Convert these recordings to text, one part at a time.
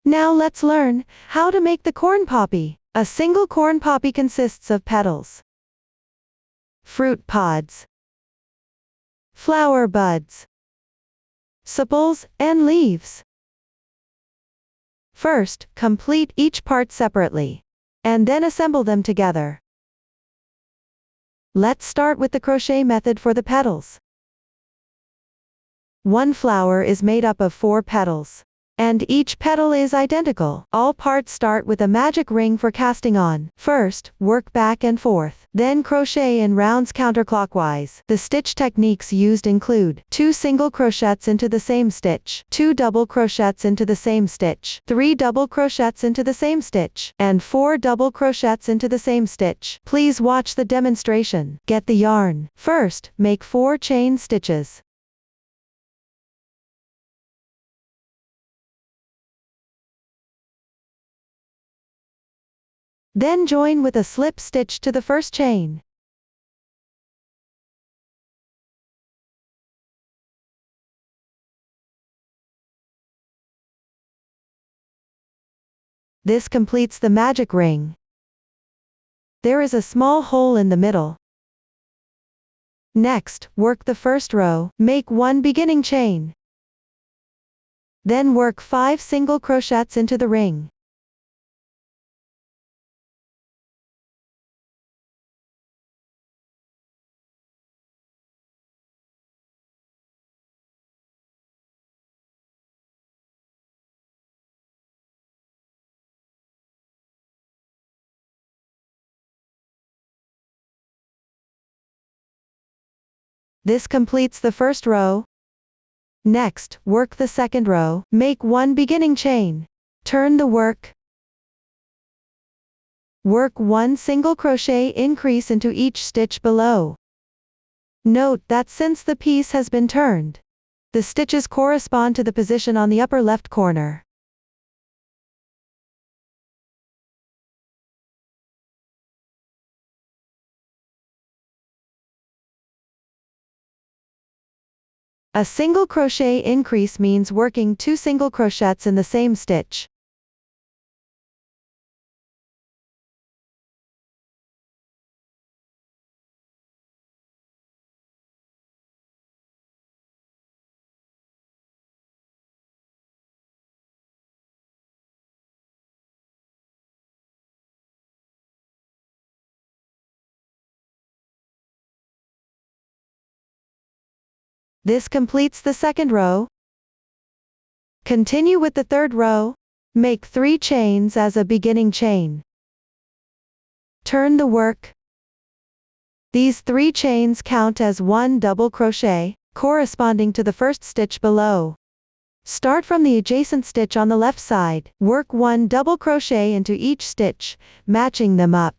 Now let's learn how to make the corn poppy. A single corn poppy consists of petals, fruit pods, flower buds, sepals, and leaves. First, complete each part separately, and then assemble them together. Let's start with the crochet method for the petals. One flower is made up of 4 petals, and each petal is identical. All parts start with a magic ring for casting on. First, work back and forth, then crochet in rounds counterclockwise. The stitch techniques used include 2 single crochets into the same stitch, 2 double crochets into the same stitch, 3 double crochets into the same stitch, and 4 double crochets into the same stitch. Please watch the demonstration. Get the yarn. First, make 4 chain stitches. Then join with a slip stitch to the first chain. This completes the magic ring. There is a small hole in the middle. Next, work the first row, make 1 beginning chain. Then work 5 single crochets into the ring. This completes the first row. Next, work the second row, make 1 beginning chain. Turn the work. Work 1 single crochet increase into each stitch below. Note that since the piece has been turned, the stitches correspond to the position on the upper left corner. A single crochet increase means working 2 single crochets in the same stitch. This completes the second row. Continue with the third row. Make 3 chains as a beginning chain. Turn the work. These 3 chains count as 1 double crochet, corresponding to the first stitch below. Start from the adjacent stitch on the left side. Work 1 double crochet into each stitch, matching them up.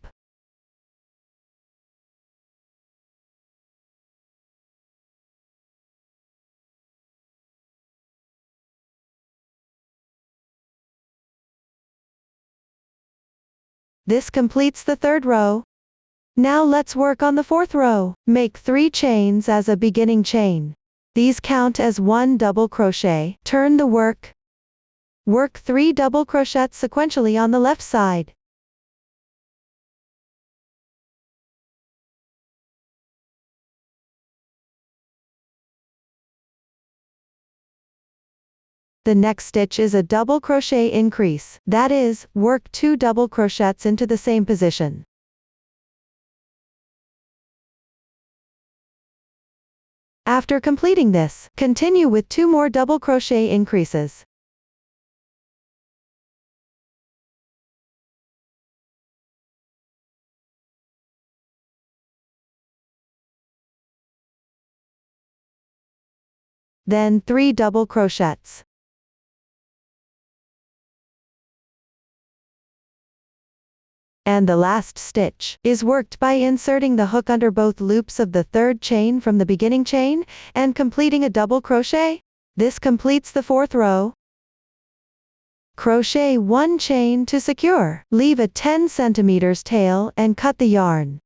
This completes the third row. Now let's work on the fourth row. Make 3 chains as a beginning chain. These count as 1 double crochet. Turn the work. Work 3 double crochets sequentially on the left side. The next stitch is a double crochet increase. That is, work 2 double crochets into the same position. After completing this, continue with 2 more double crochet increases. Then 3 double crochets. And the last stitch is worked by inserting the hook under both loops of the third chain from the beginning chain, and completing a double crochet. This completes the fourth row. Crochet 1 chain to secure. Leave a 10 cm tail and cut the yarn.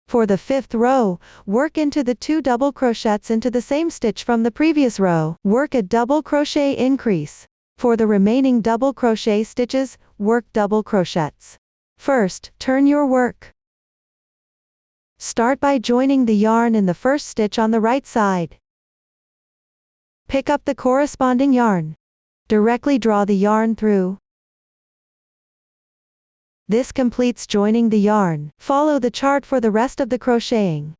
For the 5th row, work into the 2 double crochets into the same stitch from the previous row. Work a double crochet increase. For the remaining double crochet stitches, work double crochets. First, turn your work. Start by joining the yarn in the first stitch on the right side. Pick up the corresponding yarn. Directly draw the yarn through. This completes joining the yarn. Follow the chart for the rest of the crocheting.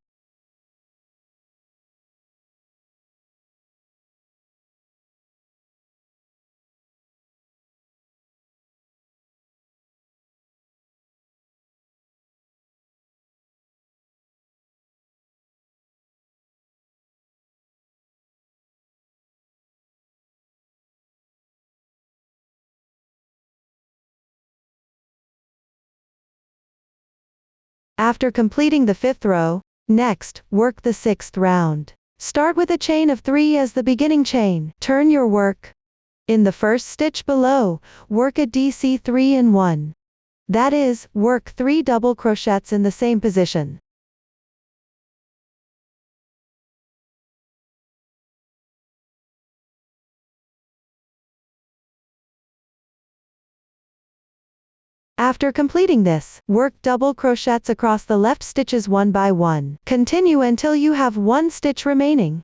After completing the 5th row, next, work the 6th round. Start with a chain of 3 as the beginning chain. Turn your work. In the first stitch below, work a DC 3 in 1. That is, work 3 double crochets in the same position. After completing this, work double crochets across the left stitches one by one. Continue until you have 1 stitch remaining.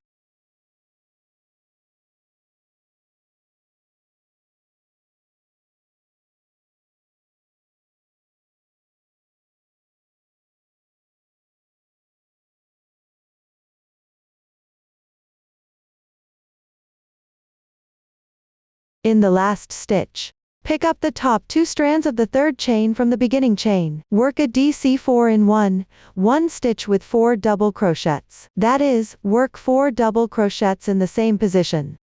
In the last stitch, pick up the top 2 strands of the 3rd chain from the beginning chain. Work a DC 4 in 1, 1 stitch with 4 double crochets. That is, work 4 double crochets in the same position.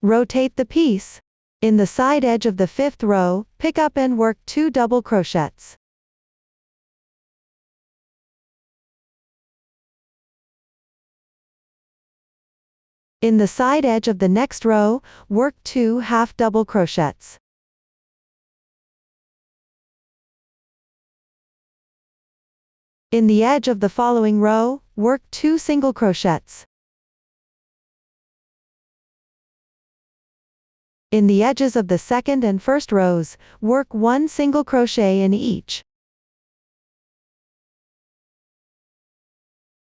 Rotate the piece. In the side edge of the 5th row, pick up and work 2 double crochets. In the side edge of the next row, work 2 half double crochets. In the edge of the following row, work 2 single crochets. In the edges of the 2nd and 1st rows, work 1 single crochet in each.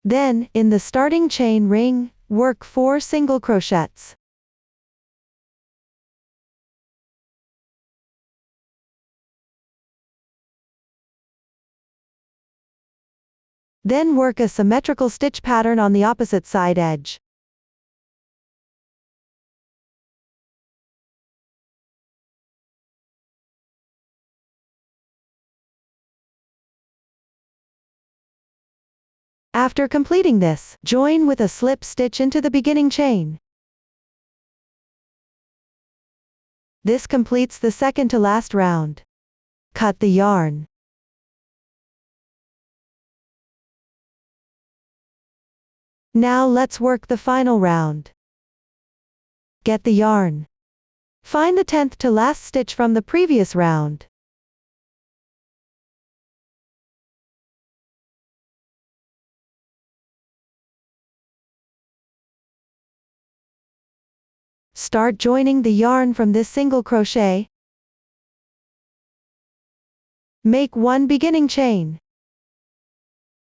Then, in the starting chain ring, work 4 single crochets. Then work a symmetrical stitch pattern on the opposite side edge. After completing this, join with a slip stitch into the beginning chain. This completes the second to last round. Cut the yarn. Now let's work the final round. Get the yarn. Find the 10th to last stitch from the previous round. Start joining the yarn from this single crochet. Make 1 beginning chain.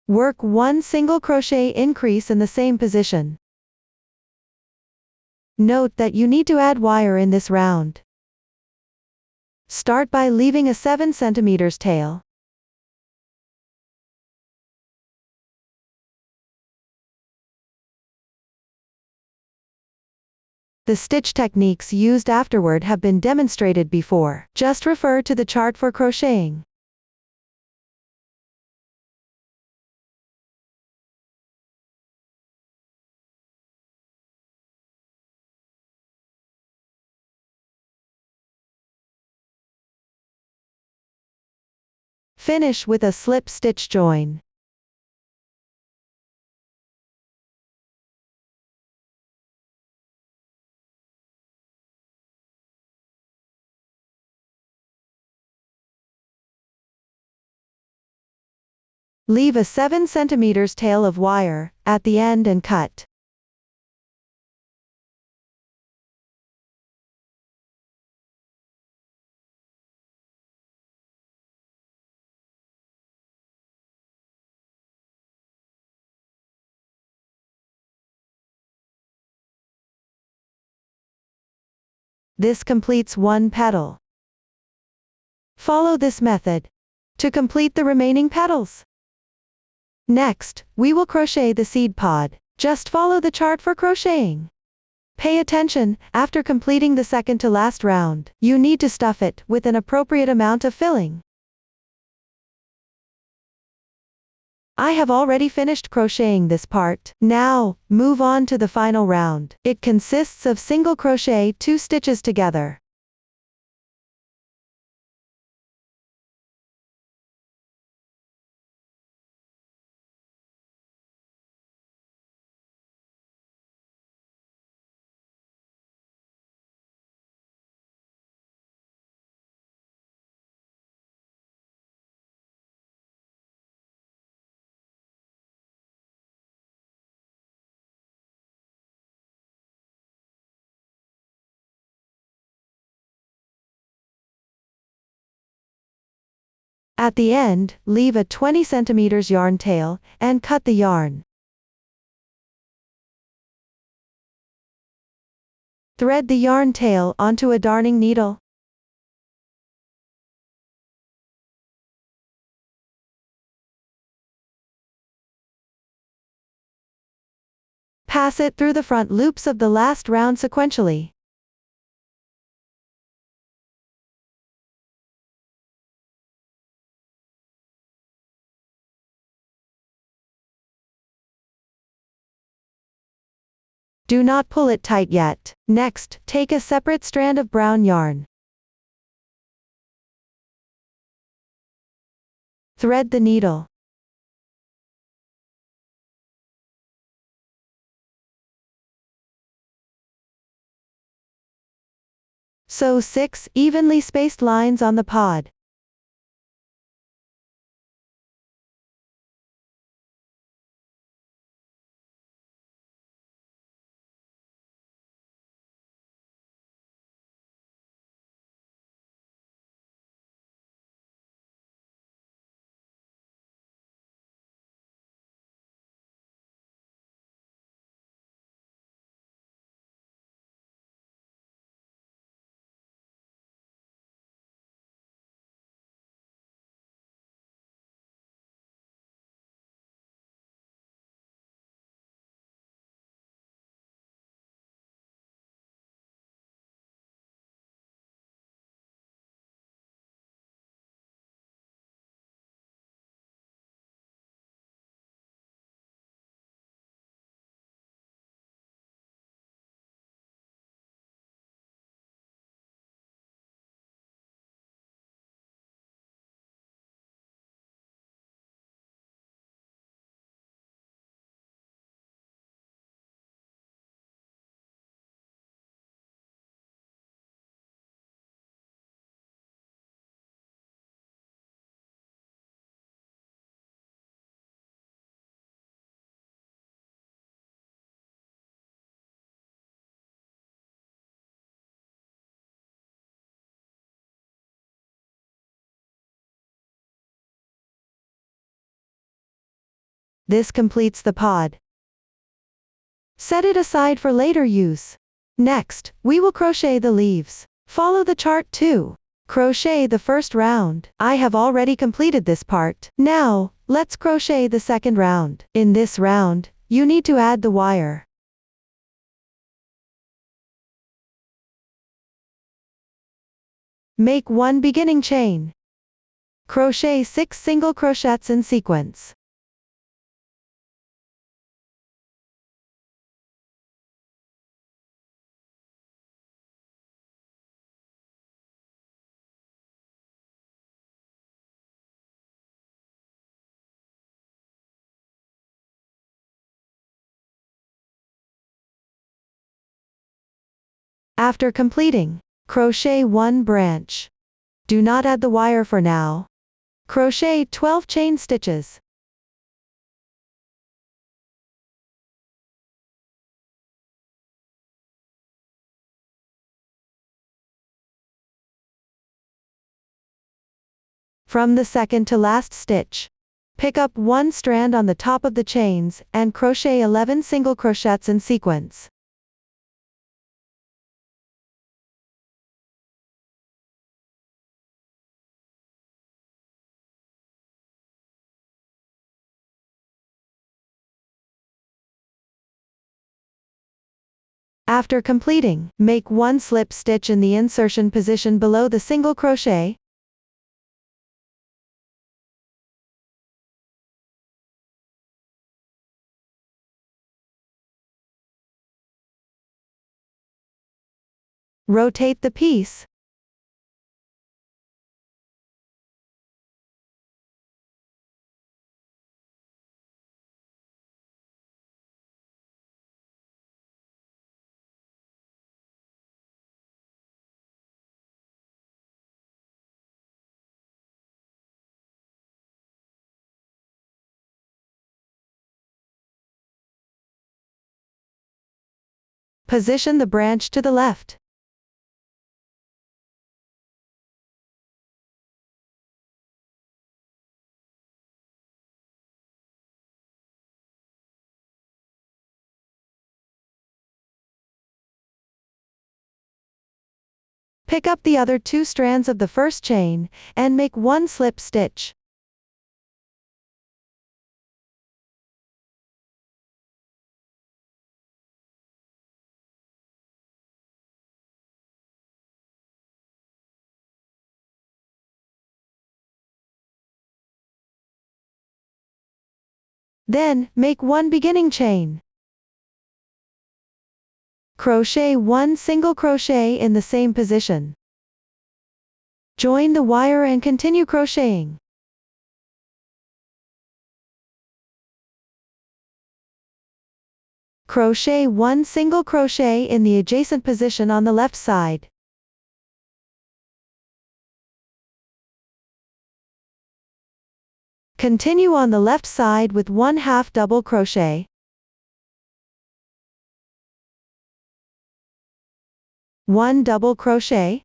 Work 1 single crochet increase in the same position. Note that you need to add wire in this round. Start by leaving a 7 cm tail. The stitch techniques used afterward have been demonstrated before. Just refer to the chart for crocheting. Finish with a slip stitch join. Leave a 7 cm tail of wire at the end and cut. This completes one petal. Follow this method to complete the remaining petals. Next, we will crochet the seed pod. Just follow the chart for crocheting. Pay attention, after completing the second to last round, you need to stuff it with an appropriate amount of filling. I have already finished crocheting this part. Now, move on to the final round. It consists of single crochet 2 stitches together. At the end, leave a 20 cm yarn tail, and cut the yarn. Thread the yarn tail onto a darning needle. Pass it through the front loops of the last round sequentially. Do not pull it tight yet. Next, take a separate strand of brown yarn. Thread the needle. Sew 6 evenly spaced lines on the pod. This completes the pod. Set it aside for later use. Next, we will crochet the leaves. Follow the chart too. Crochet the first round. I have already completed this part. Now, let's crochet the second round. In this round, you need to add the wire. Make one beginning chain. Crochet 6 single crochets in sequence. After completing, crochet 1 branch. Do not add the wire for now. Crochet 12 chain stitches. From the second to last stitch, pick up one strand on the top of the chains, and crochet 11 single crochets in sequence. After completing, make one slip stitch in the insertion position below the single crochet. Rotate the piece. Position the branch to the left. Pick up the other 2 strands of the first chain, and make one slip stitch. Then, make one beginning chain. Crochet 1 single crochet in the same position. Join the wire and continue crocheting. Crochet 1 single crochet in the adjacent position on the left side. Continue on the left side with 1/2 double crochet. 1 double crochet,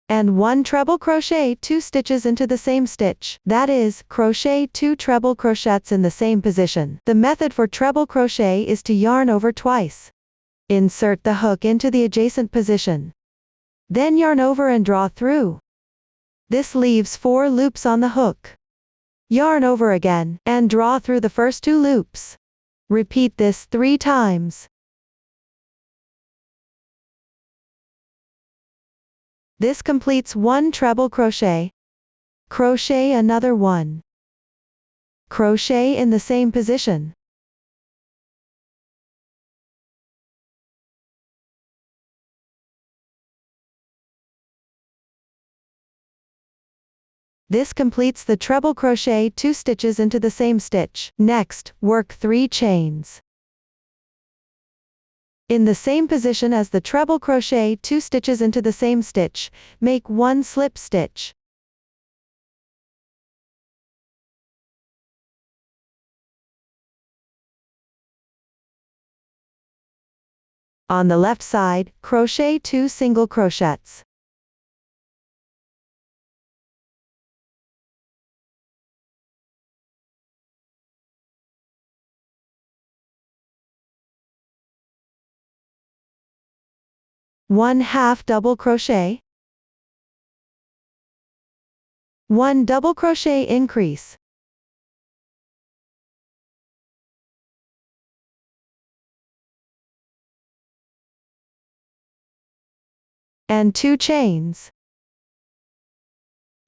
and 1 treble crochet 2 stitches into the same stitch, that is, crochet 2 treble crochets in the same position. The method for treble crochet is to yarn over twice. Insert the hook into the adjacent position. Then yarn over and draw through. This leaves 4 loops on the hook. Yarn over again, and draw through the first 2 loops. Repeat this 3 times. This completes 1 treble crochet. Crochet another 1. Crochet in the same position. This completes the treble crochet 2 stitches into the same stitch. Next, work 3 chains. In the same position as the treble crochet 2 stitches into the same stitch, make 1 slip stitch. On the left side, crochet 2 single crochets. One half double crochet, 1 double crochet increase, and 2 chains.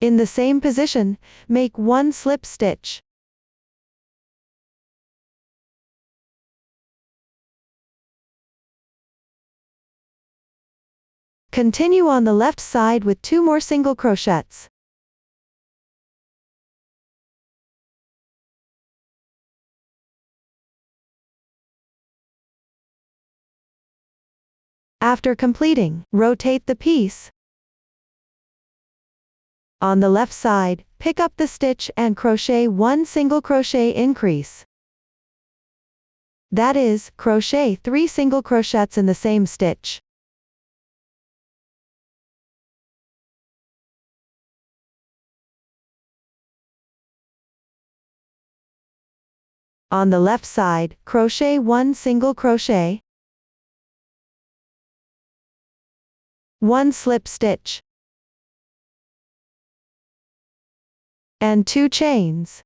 In the same position, make 1 slip stitch. Continue on the left side with 2 more single crochets. After completing, rotate the piece. On the left side, pick up the stitch and crochet 1 single crochet increase. That is, crochet 3 single crochets in the same stitch. On the left side, crochet 1 single crochet, 1 slip stitch, and 2 chains.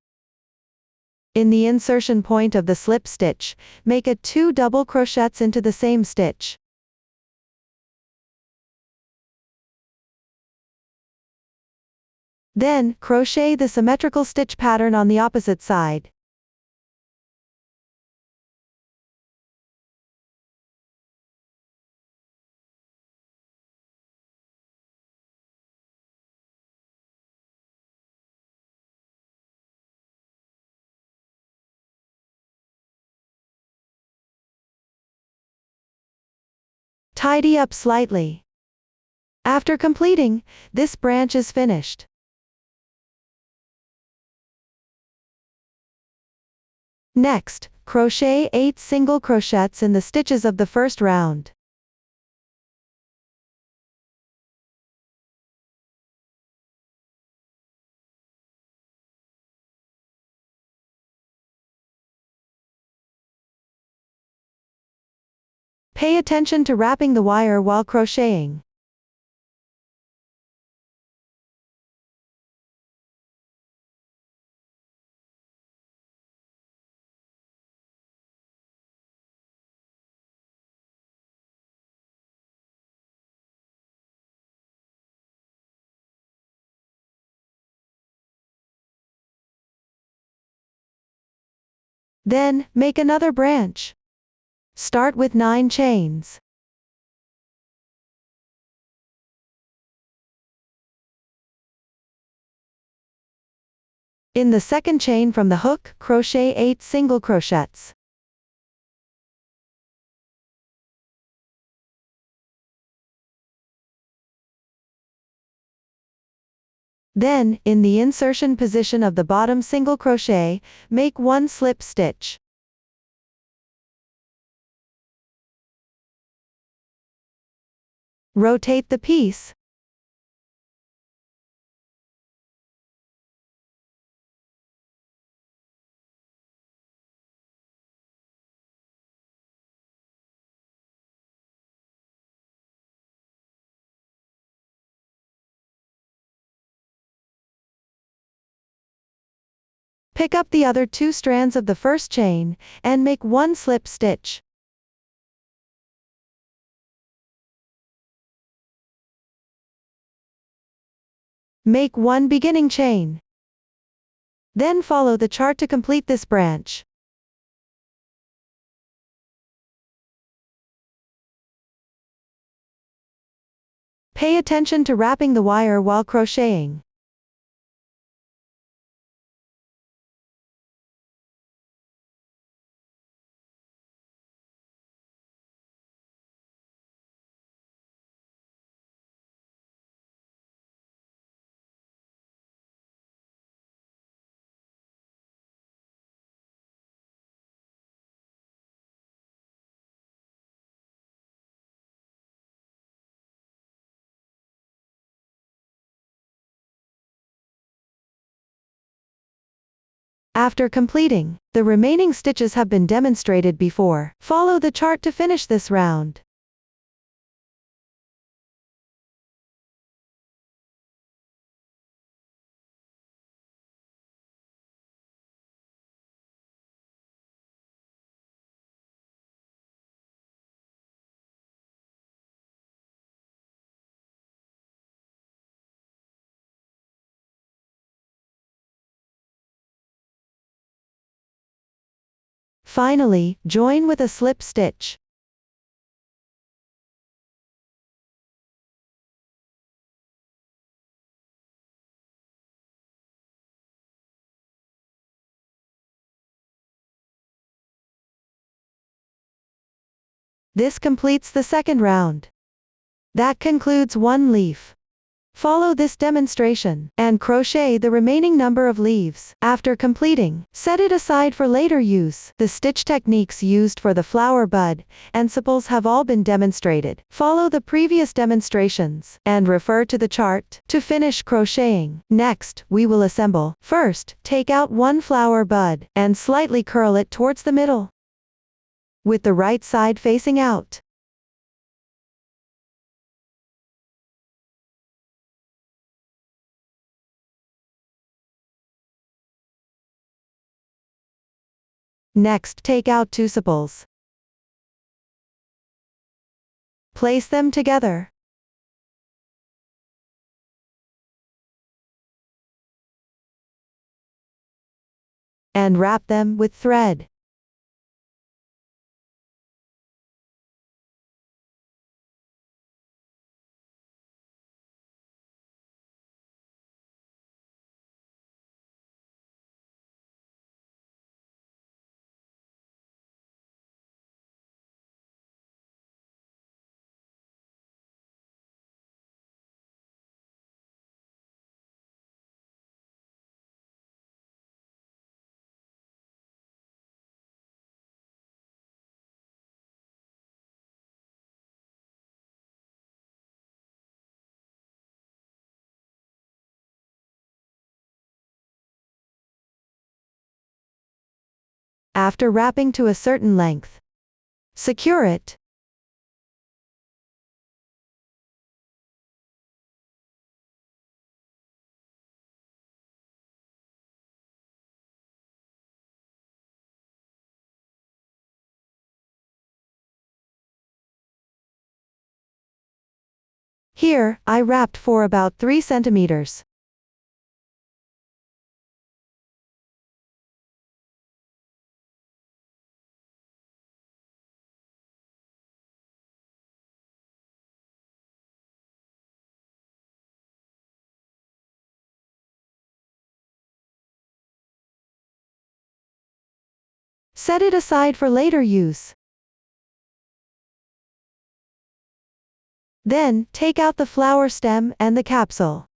In the insertion point of the slip stitch, make a 2 double crochets into the same stitch. Then, crochet the symmetrical stitch pattern on the opposite side. Tidy up slightly. After completing, this branch is finished. Next, crochet 8 single crochets in the stitches of the first round. Pay attention to wrapping the wire while crocheting. Then, make another branch. Start with 9 chains. In the second chain from the hook, crochet 8 single crochets. Then, in the insertion position of the bottom single crochet, make 1 slip stitch. Rotate the piece. Pick up the other 2 strands of the first chain, and make 1 slip stitch. Make 1 beginning chain. Then follow the chart to complete this branch. Pay attention to wrapping the wire while crocheting. After completing, the remaining stitches have been demonstrated before. Follow the chart to finish this round. Finally, join with a slip stitch. This completes the second round. That concludes one leaf. Follow this demonstration, and crochet the remaining number of leaves. After completing, set it aside for later use. The stitch techniques used for the flower bud and sepals have all been demonstrated. Follow the previous demonstrations, and refer to the chart to finish crocheting. Next, we will assemble. First, take out one flower bud, and slightly curl it towards the middle, with the right side facing out. Next, take out two sepals. Place them together. And wrap them with thread. After wrapping to a certain length, secure it. Here, I wrapped for about 3 centimeters. Set it aside for later use. Then, take out the flower stem and the capsule.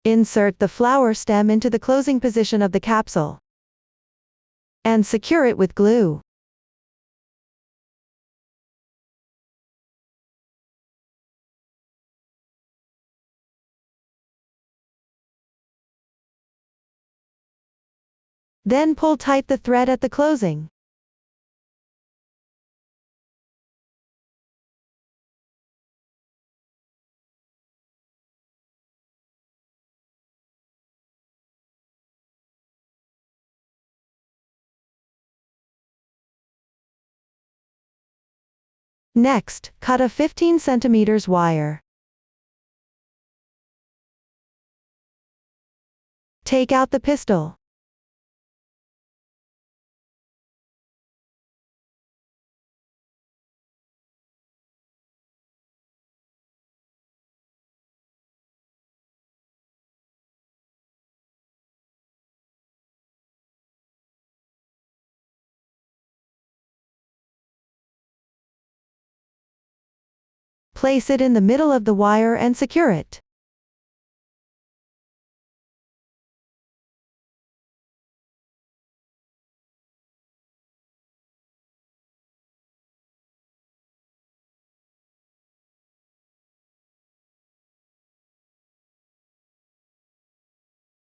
Insert the flower stem into the closing position of the capsule, and secure it with glue. Then pull tight the thread at the closing. Next, cut a 15 centimeters wire. Take out the pistil. Place it in the middle of the wire and secure it.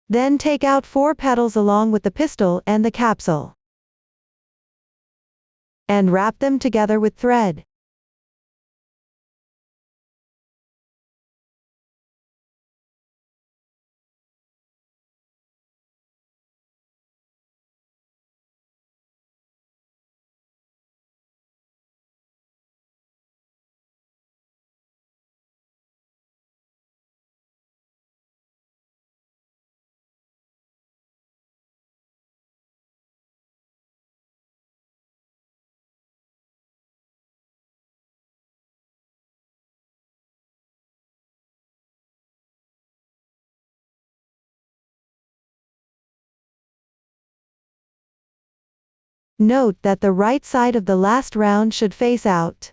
Then take out 4 petals along with the pistil and the capsule, and wrap them together with thread. Note that the right side of the last round should face out.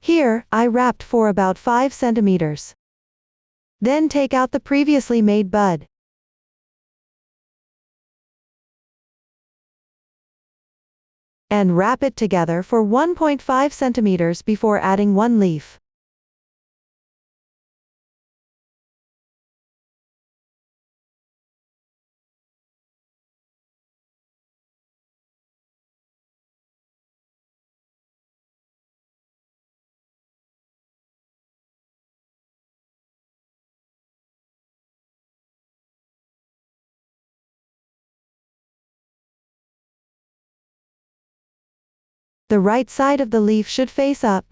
Here, I wrapped for about 5 centimeters. Then take out the previously made bud. And wrap it together for 1.5 centimeters before adding one leaf. The right side of the leaf should face up.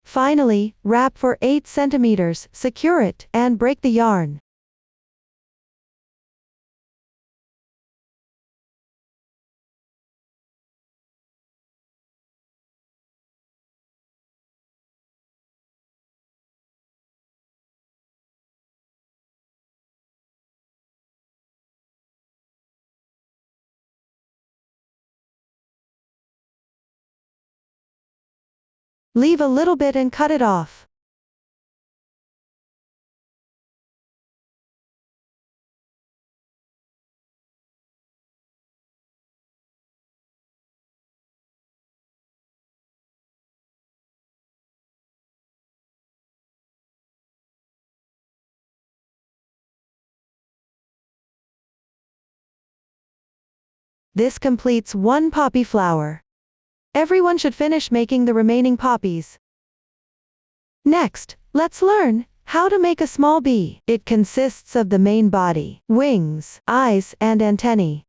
Finally, wrap for 8 centimeters, secure it, and break the yarn. Leave a little bit and cut it off. This completes one poppy flower. Everyone should finish making the remaining poppies. Next, let's learn how to make a small bee. It consists of the main body, wings, eyes, and antennae.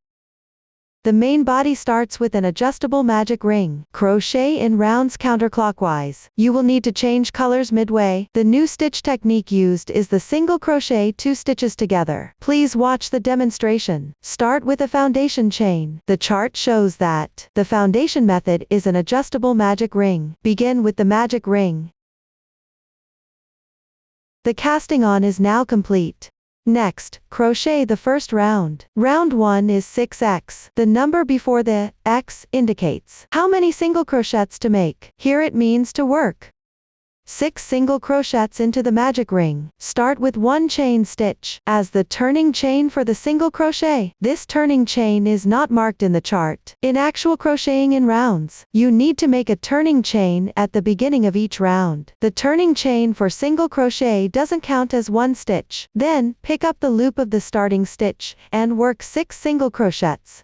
The main body starts with an adjustable magic ring. Crochet in rounds counterclockwise. You will need to change colors midway. The new stitch technique used is the single crochet 2 stitches together. Please watch the demonstration. Start with a foundation chain. The chart shows that the foundation method is an adjustable magic ring. Begin with the magic ring. The casting on is now complete. Next, crochet the first round. Round 1 is 6x. The number before the x indicates how many single crochets to make. Here it means to work 6 single crochets into the magic ring. Start with 1 chain stitch as the turning chain for the single crochet. This turning chain is not marked in the chart. In actual crocheting in rounds, you need to make a turning chain at the beginning of each round. The turning chain for single crochet doesn't count as 1 stitch. Then, pick up the loop of the starting stitch and work 6 single crochets.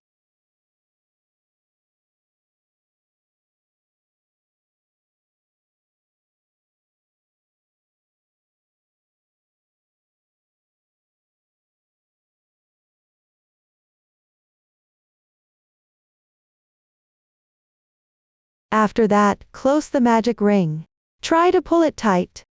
After that, close the magic ring. Try to pull it tight.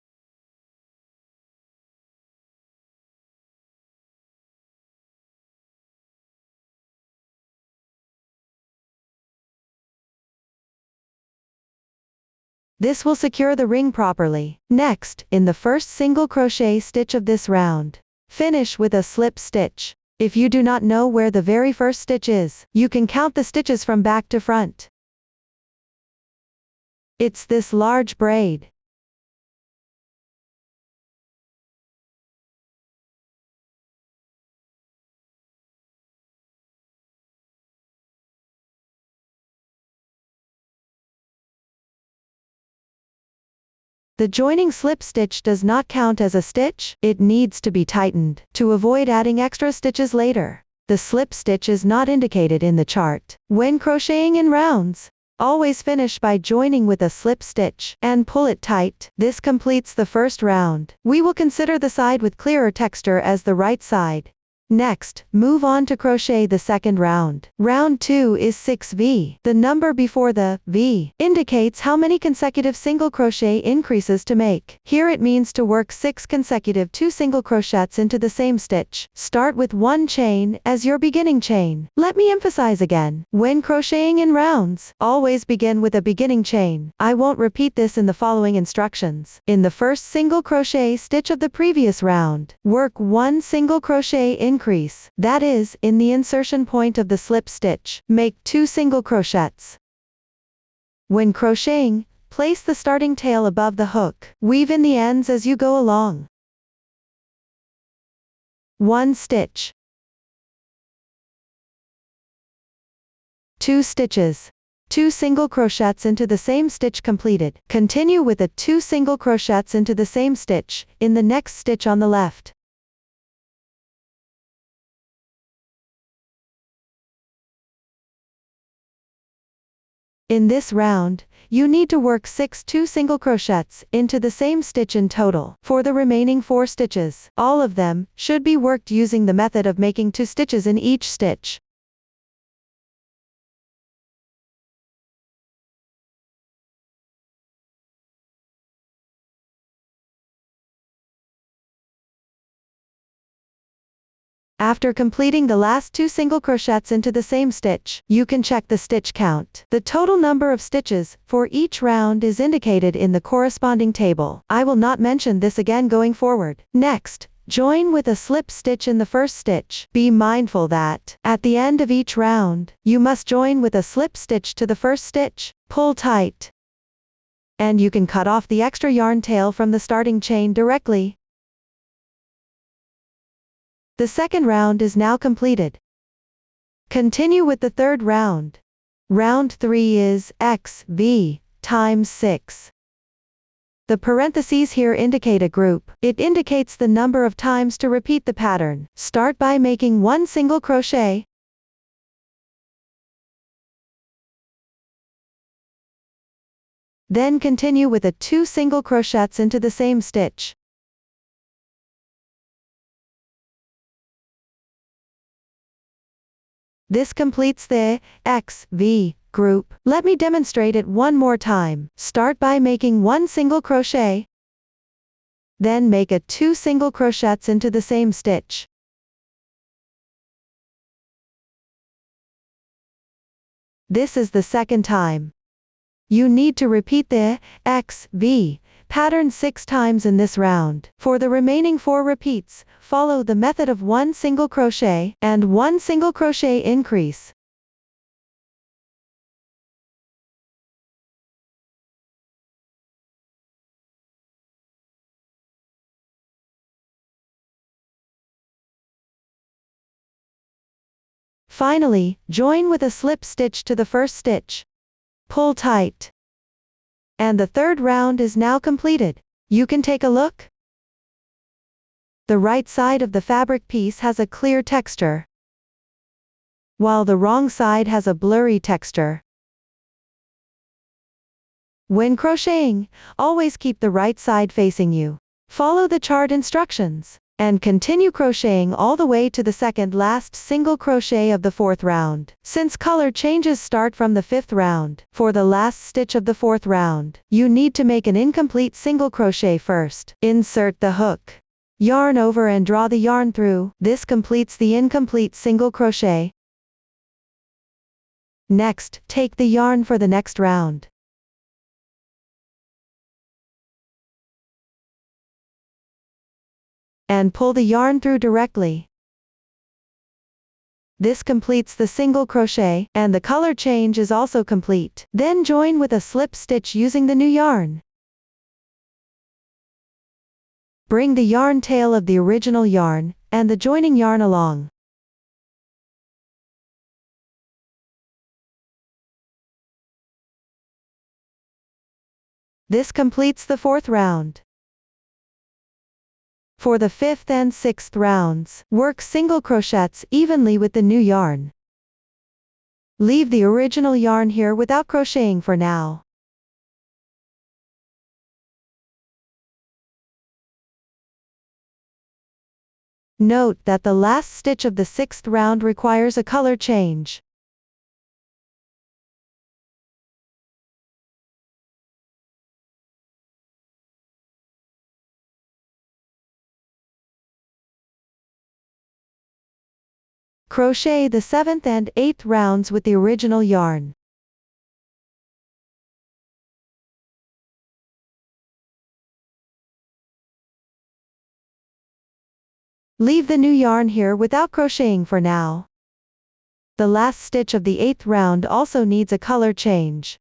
This will secure the ring properly. Next, in the first single crochet stitch of this round, finish with a slip stitch. If you do not know where the very first stitch is, you can count the stitches from back to front. It's this large braid. The joining slip stitch does not count as a stitch. It needs to be tightened to avoid adding extra stitches later. The slip stitch is not indicated in the chart. When crocheting in rounds, always finish by joining with a slip stitch and pull it tight. This completes the first round. We will consider the side with clearer texture as the right side. Next, move on to crochet the second round. Round 2 is 6V. The number before the V indicates how many consecutive single crochet increases to make. Here it means to work 6 consecutive 2 single crochets into the same stitch. Start with 1 chain as your beginning chain. Let me emphasize again, when crocheting in rounds, always begin with a beginning chain. I won't repeat this in the following instructions. In the first single crochet stitch of the previous round, work 1 single crochet increase, that is, in the insertion point of the slip stitch. Make 2 single crochets. When crocheting, place the starting tail above the hook. Weave in the ends as you go along. 1 stitch, 2 stitches, 2 single crochets into the same stitch completed. Continue with the 2 single crochets into the same stitch, in the next stitch on the left. In this round, you need to work 6 2 single crochets into the same stitch in total. For the remaining 4 stitches, all of them should be worked using the method of making 2 stitches in each stitch. After completing the last 2 single crochets into the same stitch, you can check the stitch count. The total number of stitches for each round is indicated in the corresponding table. I will not mention this again going forward. Next, join with a slip stitch in the first stitch. Be mindful that, at the end of each round, you must join with a slip stitch to the first stitch. Pull tight, and you can cut off the extra yarn tail from the starting chain directly. The second round is now completed. Continue with the third round. Round 3 is XV times 6. The parentheses here indicate a group. It indicates the number of times to repeat the pattern. Start by making 1 single crochet. Then continue with a 2 single crochets into the same stitch. This completes the XV group. Let me demonstrate it one more time. Start by making 1 single crochet. Then make a 2 single crochets into the same stitch. This is the second time. You need to repeat the XV pattern 6 times in this round. For the remaining 4 repeats, follow the method of 1 single crochet and 1 single crochet increase. Finally, join with a slip stitch to the first stitch. Pull tight. And the third round is now completed. You can take a look. The right side of the fabric piece has a clear texture, while the wrong side has a blurry texture. When crocheting, always keep the right side facing you. Follow the chart instructions, and continue crocheting all the way to the second last single crochet of the 4th round. Since color changes start from the 5th round, for the last stitch of the 4th round, you need to make an incomplete single crochet first. Insert the hook, yarn over and draw the yarn through. This completes the incomplete single crochet. Next, take the yarn for the next round. And pull the yarn through directly. This completes the single crochet, and the color change is also complete. Then join with a slip stitch using the new yarn. Bring the yarn tail of the original yarn, and the joining yarn along. This completes the 4th round. For the 5th and 6th rounds, work single crochets evenly with the new yarn. Leave the original yarn here without crocheting for now. Note that the last stitch of the 6th round requires a color change. Crochet the 7th and 8th rounds with the original yarn. Leave the new yarn here without crocheting for now. The last stitch of the 8th round also needs a color change.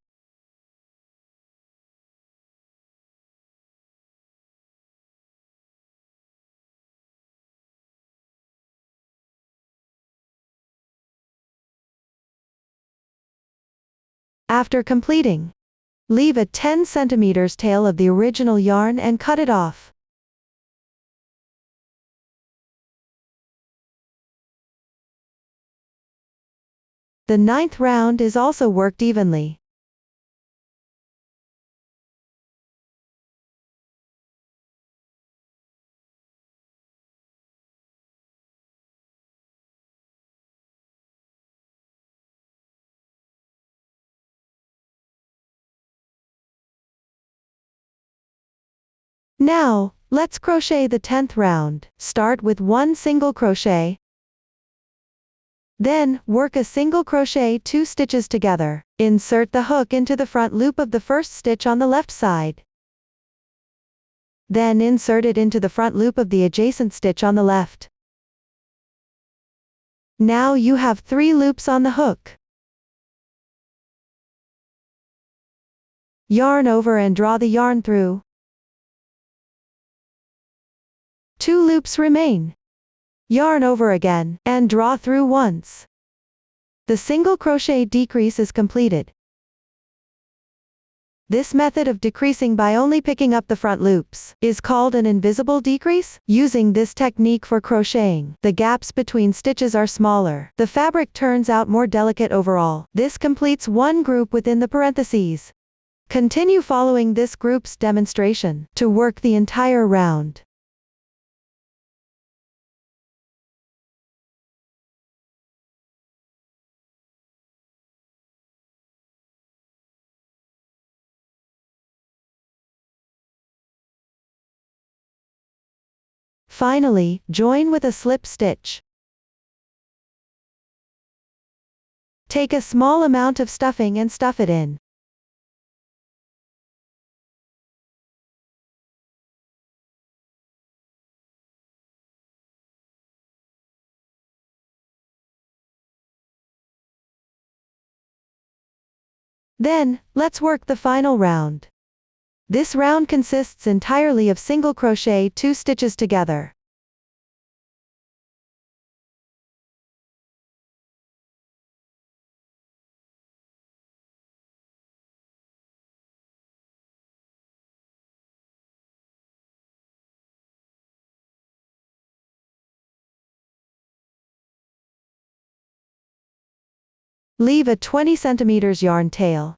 After completing, leave a 10 cm tail of the original yarn and cut it off. The 9th round is also worked evenly. Now, let's crochet the 10th round. Start with 1 single crochet. Then, work a single crochet 2 stitches together. Insert the hook into the front loop of the first stitch on the left side. Then insert it into the front loop of the adjacent stitch on the left. Now you have 3 loops on the hook. Yarn over and draw the yarn through. 2 loops remain. Yarn over again, and draw through once. The single crochet decrease is completed. This method of decreasing by only picking up the front loops is called an invisible decrease. Using this technique for crocheting, the gaps between stitches are smaller. The fabric turns out more delicate overall. This completes one group within the parentheses. Continue following this group's demonstration to work the entire round. Finally, join with a slip stitch. Take a small amount of stuffing and stuff it in. Then, let's work the final round. This round consists entirely of single crochet 2 stitches together. Leave a 20 cm yarn tail.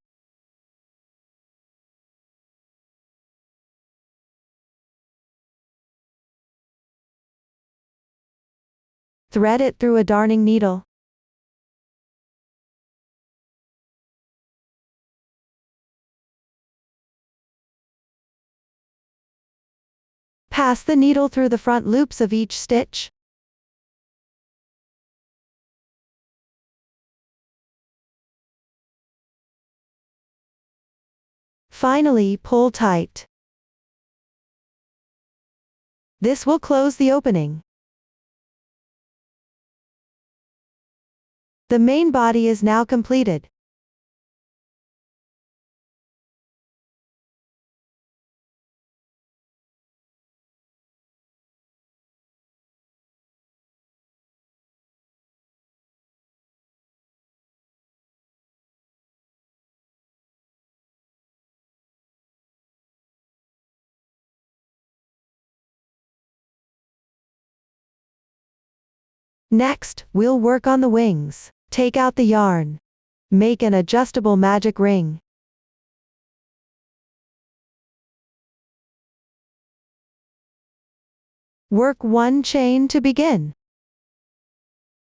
Thread it through a darning needle. Pass the needle through the front loops of each stitch. Finally, pull tight. This will close the opening. The main body is now completed. Next, we'll work on the wings. Take out the yarn. Make an adjustable magic ring. Work 1 chain to begin.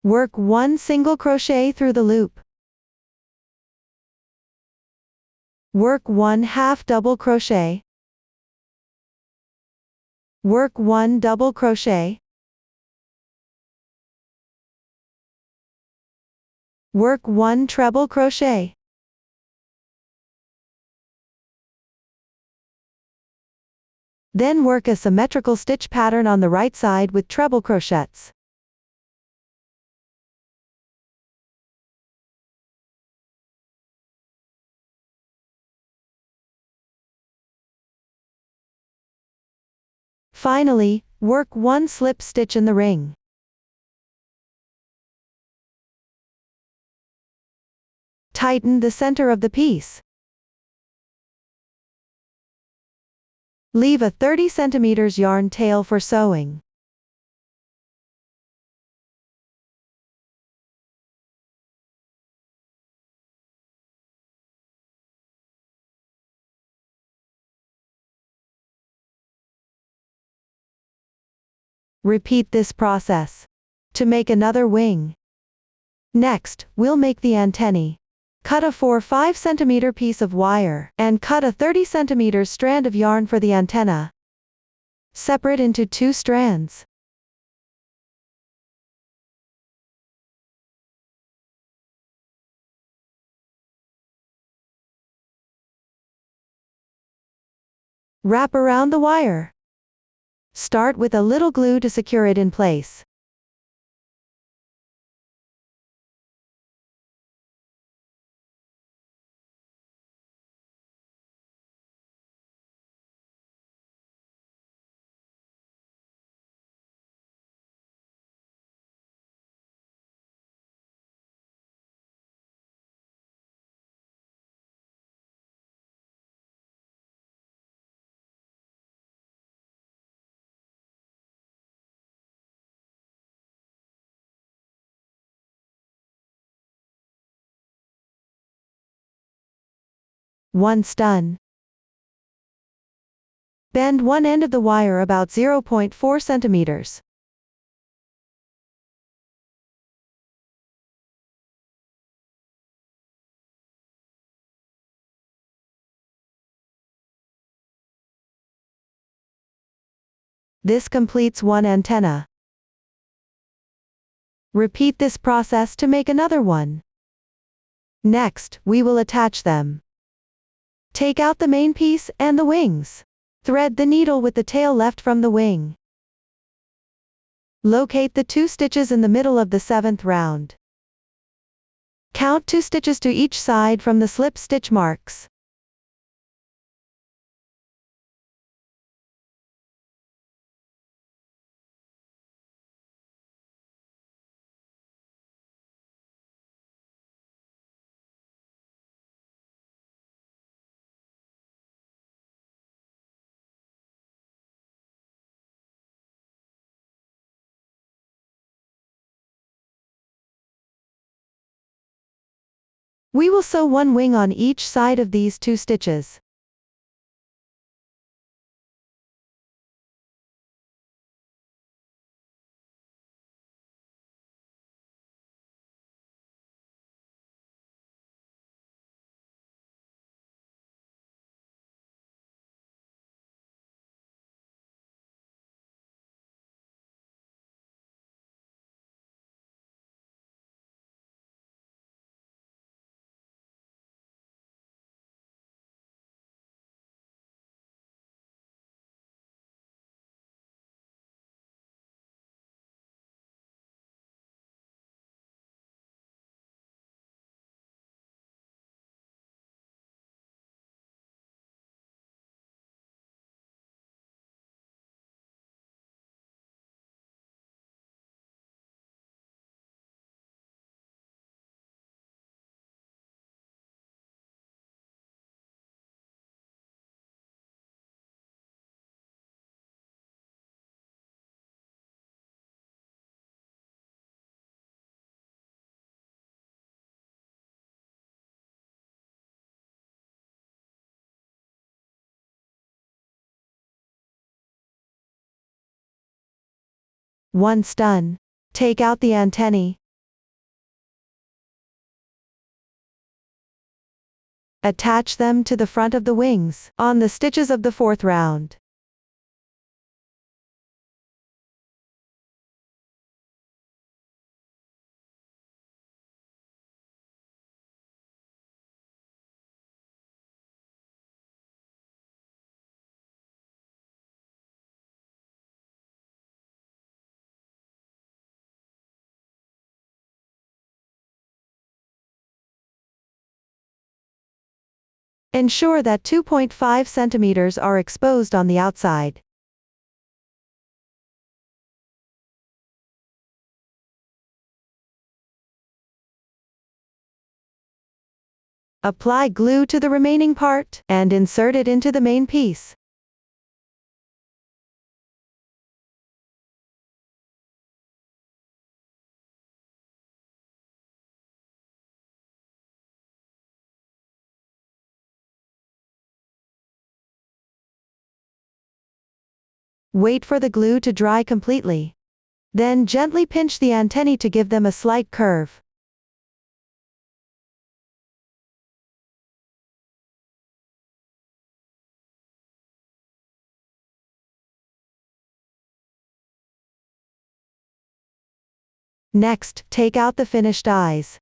Work 1 single crochet through the loop. Work 1 half double crochet. Work 1 double crochet. Work 1 treble crochet. Then work a symmetrical stitch pattern on the right side with treble crochets. Finally, work 1 slip stitch in the ring. Tighten the center of the piece. Leave a 30 cm yarn tail for sewing. Repeat this process to make another wing. Next, we'll make the antennae. Cut a 4-5 cm piece of wire, and cut a 30 cm strand of yarn for the antenna. Separate into 2 strands. Wrap around the wire. Start with a little glue to secure it in place. Once done, bend one end of the wire about 0.4 centimeters. This completes one antenna. Repeat this process to make another one. Next, we will attach them. Take out the main piece and the wings. Thread the needle with the tail left from the wing. Locate the 2 stitches in the middle of the 7th round. Count 2 stitches to each side from the slip stitch marks. We will sew one wing on each side of these 2 stitches. Once done, take out the antennae. Attach them to the front of the wings, on the stitches of the fourth round. Ensure that 2.5 centimeters are exposed on the outside. Apply glue to the remaining part, and insert it into the main piece. Wait for the glue to dry completely. Then gently pinch the antennae to give them a slight curve. Next, take out the finished eyes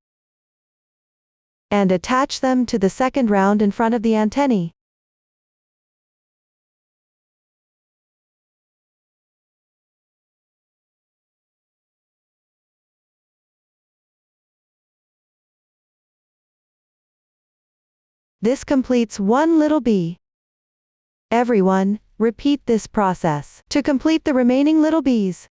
and attach them to the second round in front of the antennae. This completes one little bee. Everyone, repeat this process to complete the remaining little bees.